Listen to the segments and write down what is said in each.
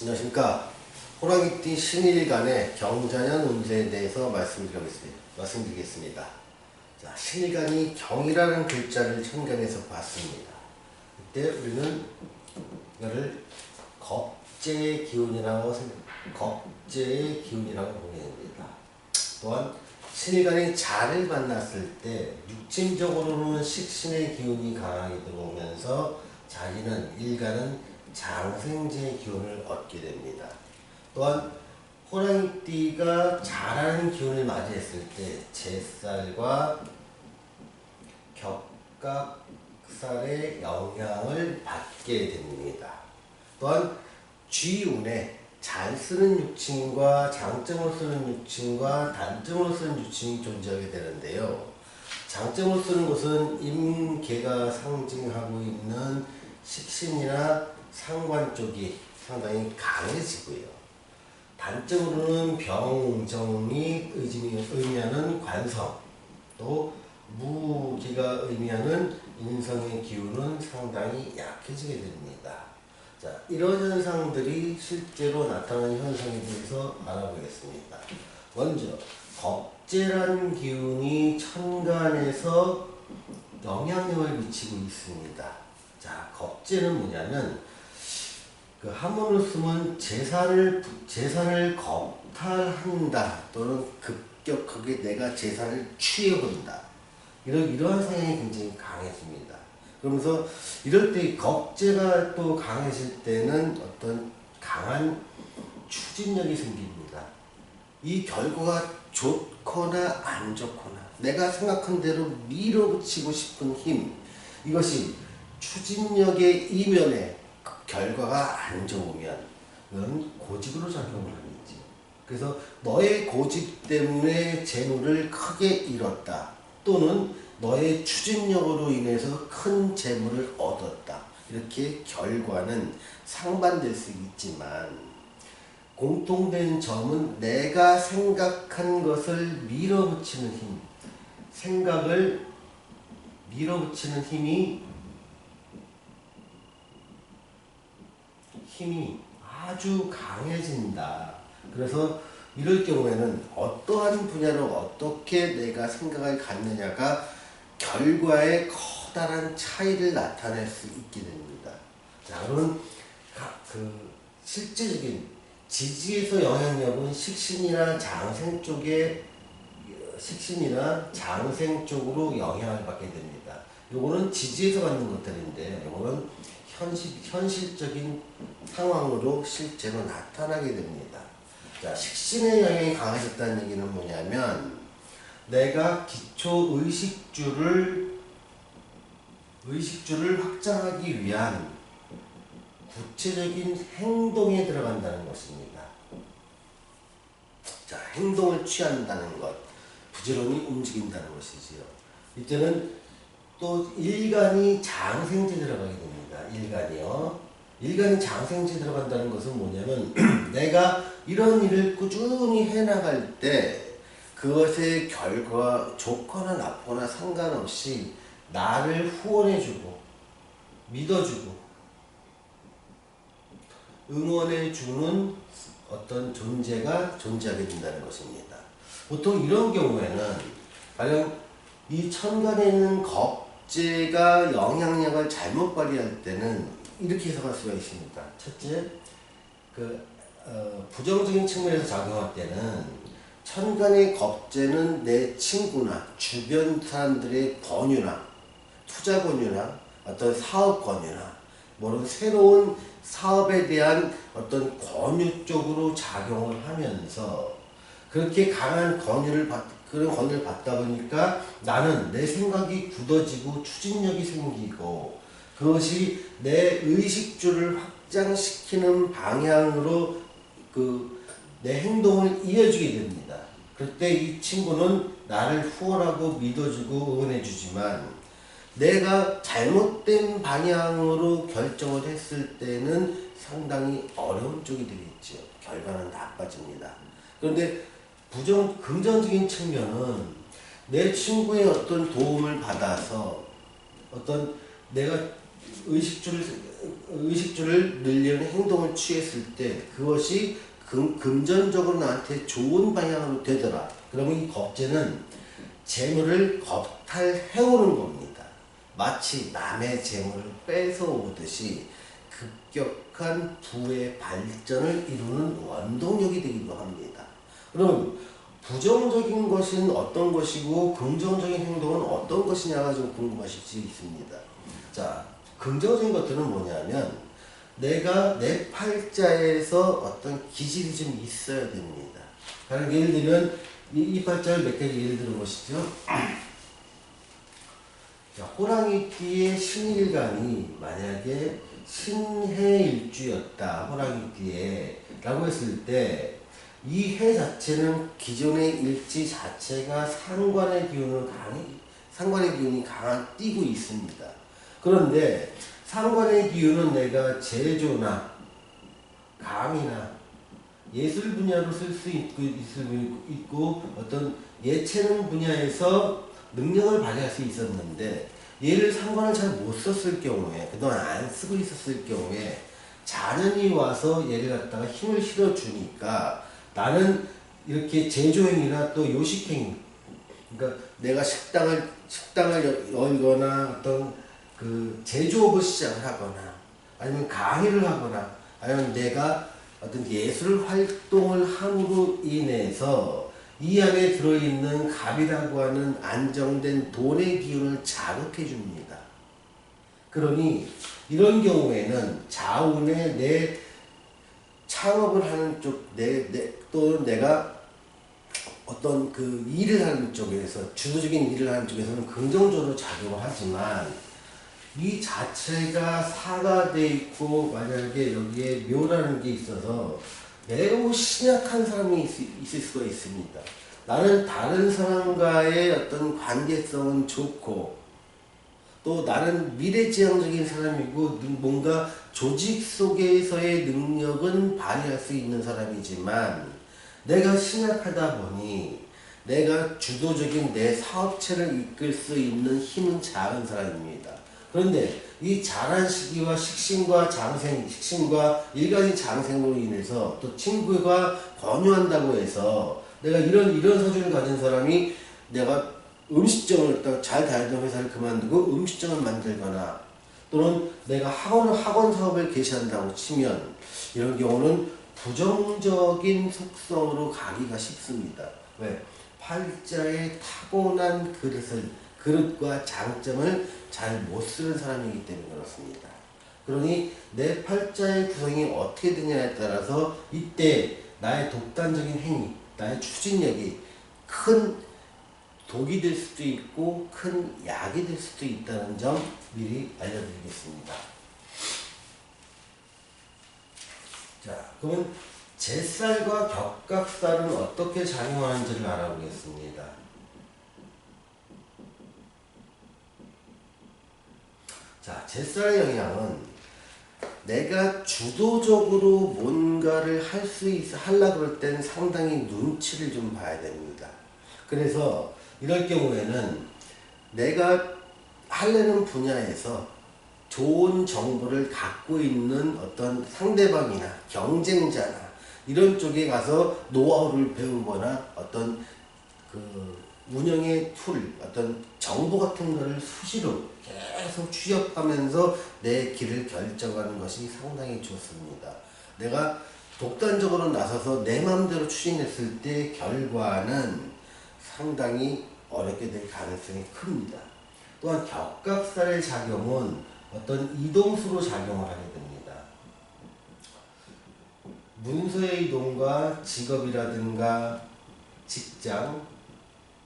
안녕하십니까. 호랑이띠 신일간의 경자년 운세에 대해서 말씀드리겠습니다. 자, 신일간이 경이라는 글자를 천간에서 봤습니다. 이때 우리는 이거를 겁재의 기운이라고 보게 됩니다. 또한 신일간이 자를 만났을 때 육신적으로는 식신의 기운이 강하게 들어오면서 자기는 일간은 장생재의 기운을 얻게 됩니다. 또한 호랑이띠가 자라는 기운을 맞이했을 때 제살과 격각살의 영향을 받게 됩니다. 또한 쥐운에 잘 쓰는 육친과 장점으로 쓰는 육친과 단점으로 쓰는 육친이 존재하게 되는데요. 장점으로 쓰는 것은 임계가 상징하고 있는 식신이나 상관 쪽이 상당히 강해지고요. 단점으로는 병정이 의미하는 관성, 또 무기가 의미하는 인성의 기운은 상당히 약해지게 됩니다. 자, 이런 현상들이 실제로 나타나는 현상에 대해서 알아보겠습니다. 먼저 겁재라는 기운이 천간에서 영향력을 미치고 있습니다. 자, 겁재는 뭐냐면 한문으로 쓰면 재산을 겁탈한다 또는 급격하게 내가 재산을 취해본다, 이러한 성향이 굉장히 강해집니다. 그러면서 이럴 때 겁재가 또 강해질 때는 어떤 강한 추진력이 생깁니다. 이 결과가 좋거나 안 좋거나 내가 생각한 대로 밀어붙이고 싶은 힘, 이것이 추진력의 이면에 결과가 안 좋으면 그건 고집으로 작용을 하는지, 그래서 너의 고집 때문에 재물을 크게 잃었다 또는 너의 추진력으로 인해서 큰 재물을 얻었다, 이렇게 결과는 상반될 수 있지만 공통된 점은 내가 생각한 것을 밀어붙이는 힘, 생각을 밀어붙이는 힘이 아주 강해진다. 그래서 이럴 경우에는 어떠한 분야로 어떻게 내가 생각을 갖느냐가 결과에 커다란 차이를 나타낼 수 있게 됩니다. 자, 그러면 실제적인 지지에서 영향력은 식신이나 장생 쪽으로 영향을 받게 됩니다. 요거는 지지에서 받는 것들인데, 요거는 현실적인 상황으로 실제로 나타나게 됩니다. 자, 식신의 영향이 강해졌다는 얘기는 뭐냐면 내가 기초 의식주를 확장하기 위한 구체적인 행동에 들어간다는 것입니다. 자, 행동을 취한다는 것, 부지런히 움직인다는 것이지요. 이때는 또 일간이 장생재 들어가게 됩니다. 일간이 장생재 들어간다는 것은 뭐냐면 내가 이런 일을 꾸준히 해나갈 때 그것의 결과 좋거나 나쁘거나 상관없이 나를 후원해주고 믿어주고 응원해주는 어떤 존재가 존재하게 된다는 것입니다. 보통 이런 경우에는 가령 이 천간에 있는 겁재가 영향력을 잘못 발휘할 때는 이렇게 해석할 수가 있습니다. 첫째, 부정적인 측면에서 작용할 때는 천간의 겁재는 내 친구나 주변 사람들의 권유나 투자 권유나 어떤 사업 권유나 모든 새로운 사업에 대한 어떤 권유 쪽으로 작용을 하면서 그렇게 강한 그런 권유를 받다 보니까 나는 내 생각이 굳어지고 추진력이 생기고 그것이 내 의식주를 확장시키는 방향으로 내 행동을 이어주게 됩니다. 그때 이 친구는 나를 후원하고 믿어주고 응원해주지만 내가 잘못된 방향으로 결정을 했을 때는 상당히 어려운 쪽이 되겠죠. 결과는 나빠집니다. 그런데 긍정적인 측면은 내 친구의 어떤 도움을 받아서 내가 의식주를 늘리는 행동을 취했을 때 그것이 금전적으로 나한테 좋은 방향으로 되더라. 그러면 이 겁재는 재물을 겁탈해오는 겁니다. 마치 남의 재물을 뺏어오듯이 급격한 부의 발전을 이루는 원동력이 되기도 합니다. 그럼 부정적인 것은 어떤 것이고 긍정적인 행동은 어떤 것이냐가 좀 궁금하실 수 있습니다. 자, 긍정적인 것들은 뭐냐면 내가 내 팔자에서 어떤 기질이 좀 있어야 됩니다. 예를 들면 이 팔자를 몇 가지 예를 들어 보시죠. 자, 호랑이띠의 신일간이 만약에 신해일주였다. 호랑이띠에 라고 했을 때 이 해 자체는 기존의 일지 자체가 상관의 기운이 띄고 있습니다. 그런데 상관의 기운은 내가 제조나 강의나 예술 분야로 쓸 수 있고 어떤 예체능 분야에서 능력을 발휘할 수 있었는데 얘를 상관을 잘 못 썼을 경우에 그동안 안 쓰고 있었을 경우에 자연이 와서 얘를 갖다가 힘을 실어주니까 나는 이렇게 제조행위나 또 요식행위, 그러니까 내가 식당을 열거나 어떤 그 제조업을 시작을 하거나 아니면 강의를 하거나 아니면 내가 어떤 예술 활동을 함으로 인해서 이 안에 들어있는 갑이라고 하는 안정된 돈의 기운을 자극해 줍니다. 그러니 이런 경우에는 자운에 내 창업을 하는 쪽, 또는 내가 어떤 그 일을 하는 쪽에서, 주도적인 일을 하는 쪽에서는 긍정적으로 작용을 하지만 이 자체가 사가 돼 있고 만약에 여기에 묘라는 게 있어서 매우 신약한 사람이 있을 수가 있습니다. 나는 다른 사람과의 어떤 관계성은 좋고 또 나는 미래지향적인 사람이고 뭔가 조직 속에서의 능력은 발휘할 수 있는 사람이지만 내가 신약하다 보니 내가 주도적인 내 사업체를 이끌 수 있는 힘은 작은 사람입니다. 그런데 이 잘한 시기와 식신과 일간인 장생으로 인해서 또 친구가 권유한다고 해서 내가 이런 서준을 가진 사람이 내가 음식점을 잘 다니던 회사를 그만두고 음식점을 만들거나 또는 내가 학원 사업을 개시한다고 치면 이런 경우는 부정적인 속성으로 가기가 쉽습니다. 왜? 팔자에 타고난 그릇과 장점을 잘 못 쓰는 사람이기 때문에 그렇습니다. 그러니 내 팔자의 구성이 어떻게 되냐에 따라서 이때 나의 독단적인 행위, 나의 추진력이 큰 독이 될 수도 있고 큰 약이 될 수도 있다는 점 미리 알려드리겠습니다. 자, 그러면 제살과 격각살은 어떻게 작용하는지를 알아보겠습니다. 자, 제살의 영향은 내가 주도적으로 뭔가를 하려고 그럴 때는 상당히 눈치를 좀 봐야 됩니다. 그래서 이럴 경우에는 내가 하려는 분야에서 좋은 정보를 갖고 있는 어떤 상대방이나 경쟁자나 이런 쪽에 가서 노하우를 배우거나 어떤 그 운영의 툴, 어떤 정보 같은 거를 수시로 계속 취업하면서 내 길을 결정하는 것이 상당히 좋습니다. 내가 독단적으로 나서서 내 마음대로 추진했을 때 결과는 상당히 어렵게 될 가능성이 큽니다. 또한 격각살의 작용은 어떤 이동수로 작용을 하게 됩니다. 문서의 이동과 직업이라든가 직장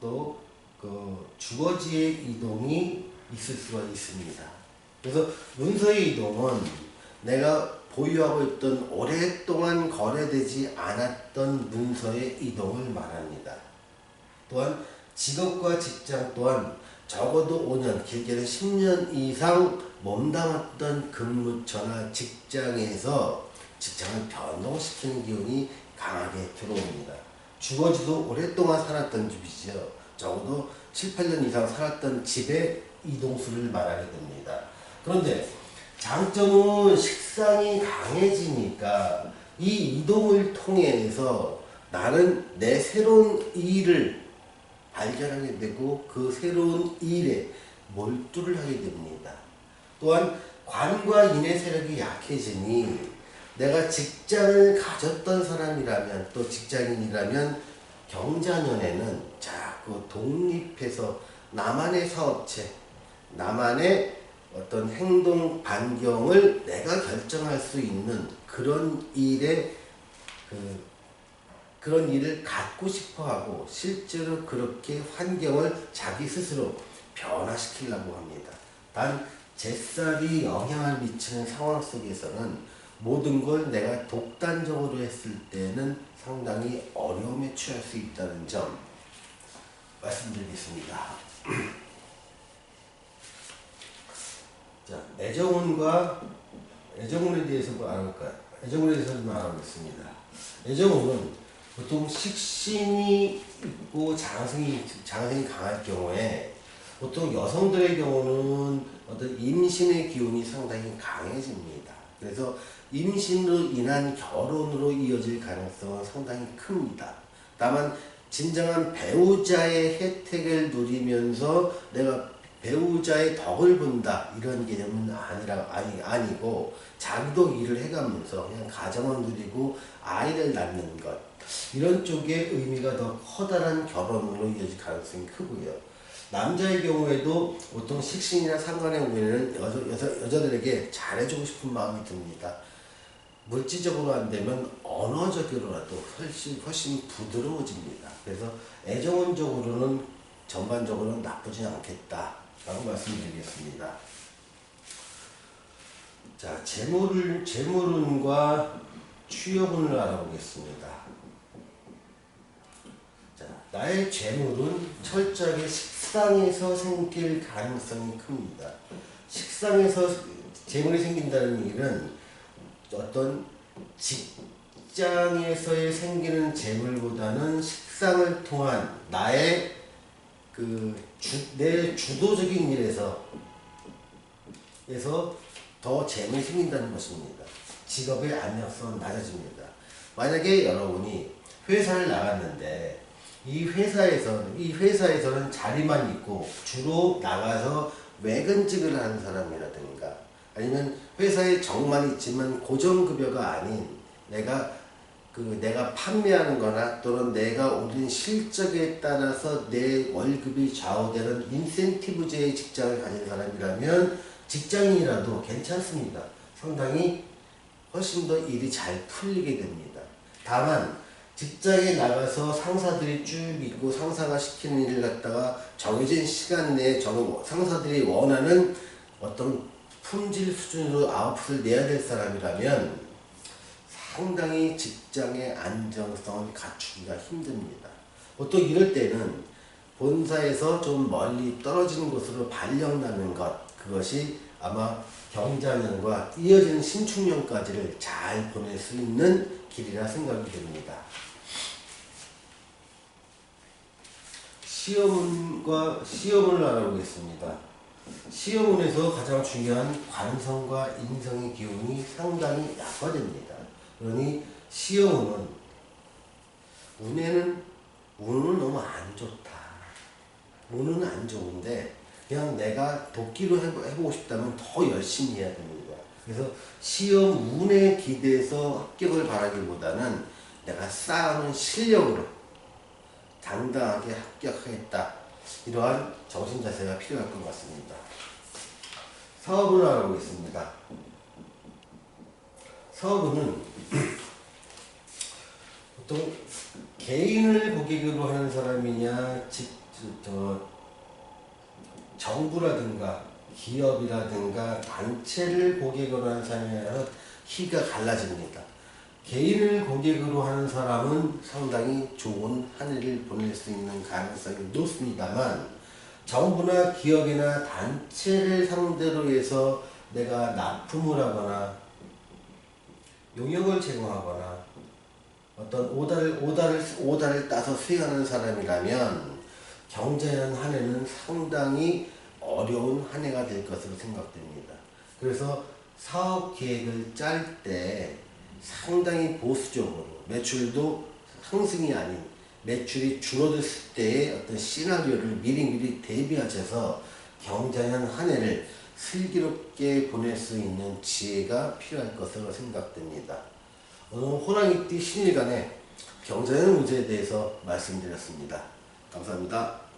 또 그 주거지의 이동이 있을 수가 있습니다. 그래서 문서의 이동은 내가 보유하고 있던 오랫동안 거래되지 않았던 문서의 이동을 말합니다. 또한 직업과 직장 또한 적어도 5년, 길게는 10년 이상 몸담았던 근무처나 직장에서 직장을 변동시키는 기운이 강하게 들어옵니다. 주거지도 오랫동안 살았던 집이죠. 적어도 7, 8년 이상 살았던 집의 이동수를 말하게 됩니다. 그런데 장점은 식상이 강해지니까 이 이동을 통해서 나는 내 새로운 일을 발견하게 되고 그 새로운 일에 몰두를 하게 됩니다. 또한 관과 인의 세력이 약해지니 내가 직장을 가졌던 사람이라면 또 직장인이라면 경자년에는 자꾸 독립해서 나만의 사업체, 나만의 어떤 행동 반경을 내가 결정할 수 있는 그런 그런 일을 갖고 싶어 하고 실제로 그렇게 환경을 자기 스스로 변화시키려고 합니다. 단 제살이 영향을 미치는 상황 속에서는 모든 걸 내가 독단적으로 했을 때는 상당히 어려움에 처할 수 있다는 점 말씀드리겠습니다. 자, 애정운에 대해서 뭐 알아볼까요? 애정운에 대해서 좀 알아보겠습니다. 애정운은 보통 식신이 있고 장생이 강할 경우에 보통 여성들의 경우는 어떤 임신의 기운이 상당히 강해집니다. 그래서 임신으로 인한 결혼으로 이어질 가능성은 상당히 큽니다. 다만 진정한 배우자의 혜택을 누리면서 내가 배우자의 덕을 본다 이런 개념은 아니고 자기도 일을 해가면서 그냥 가정을 누리고 아이를 낳는 것 이런 쪽의 의미가 더 커다란 결혼으로 이어질 가능성이 크고요. 남자의 경우에도 보통 식신이나 상관의 오면은 여자들에게 잘해주고 싶은 마음이 듭니다. 물질적으로 안 되면 언어적으로라도 훨씬 부드러워집니다. 그래서 애정운적으로는 전반적으로는 나쁘지 않겠다라고 말씀드리겠습니다. 자, 재물운과 취업운을 알아보겠습니다. 자, 나의 재물은 철저하게 식상에서 생길 가능성이 큽니다. 식상에서 재물이 생긴다는 얘기는 어떤 직장에서의 생기는 재물보다는 식상을 통한 나의 내 주도적인 일에서 더 재물이 생긴다는 것입니다. 직업의 안정성은 낮아집니다. 만약에 여러분이 회사를 나갔는데 이 회사에서는 자리만 있고 주로 나가서 외근직을 하는 사람이라든가 아니면 회사에 정만 있지만 고정급여가 아닌 내가 판매하는 거나 또는 내가 올린 실적에 따라서 내 월급이 좌우되는 인센티브제의 직장을 가진 사람이라면 직장인이라도 괜찮습니다. 상당히 훨씬 더 일이 잘 풀리게 됩니다. 다만 직장에 나가서 상사들이 쭉 있고 상사가 시키는 일을 갖다가 정해진 시간 내에 상사들이 원하는 어떤 품질 수준으로 아웃풋을 내야 될 사람이라면 상당히 직장의 안정성을 갖추기가 힘듭니다. 보통 이럴 때는 본사에서 좀 멀리 떨어지는 곳으로 발령나는 것, 그것이 아마 경자년과 이어지는 신축년까지를 잘 보낼 수 있는 길이라 생각이 됩니다. 시험을 알아보겠습니다. 시험운에서 가장 중요한 관성과 인성의 기운이 상당히 약화됩니다. 그러니 시험운은 운은 너무 안 좋다. 운은 안 좋은데 그냥 내가 돕기로 해보고 싶다면 더 열심히 해야 됩니다. 그래서 시험 운에 기대서 합격을 바라기보다는 내가 쌓아놓은 실력으로 당당하게 합격하겠다. 이러한 정신 자세가 필요할 것 같습니다. 사업을 알아보겠습니다. 사업은 보통 개인을 고객으로 하는 사람이냐, 정부라든가 기업이라든가 단체를 고객으로 하는 사람이냐는 희가 갈라집니다. 개인을 고객으로 하는 사람은 상당히 좋은 한 해를 보낼 수 있는 가능성이 높습니다만 정부나 기업이나 단체를 상대로 해서 내가 납품을 하거나 용역을 제공하거나 어떤 오다를 따서 수행하는 사람이라면 경제년 한 해는 상당히 어려운 한 해가 될 것으로 생각됩니다. 그래서 사업 계획을 짤 때 상당히 보수적으로 매출도 상승이 아닌 매출이 줄어들었을 때의 어떤 시나리오를 미리 대비하셔서 경자년 한 해를 슬기롭게 보낼 수 있는 지혜가 필요할 것으로 생각됩니다. 오늘 호랑이띠 신일간의 경자년 운세에 대해서 말씀드렸습니다. 감사합니다.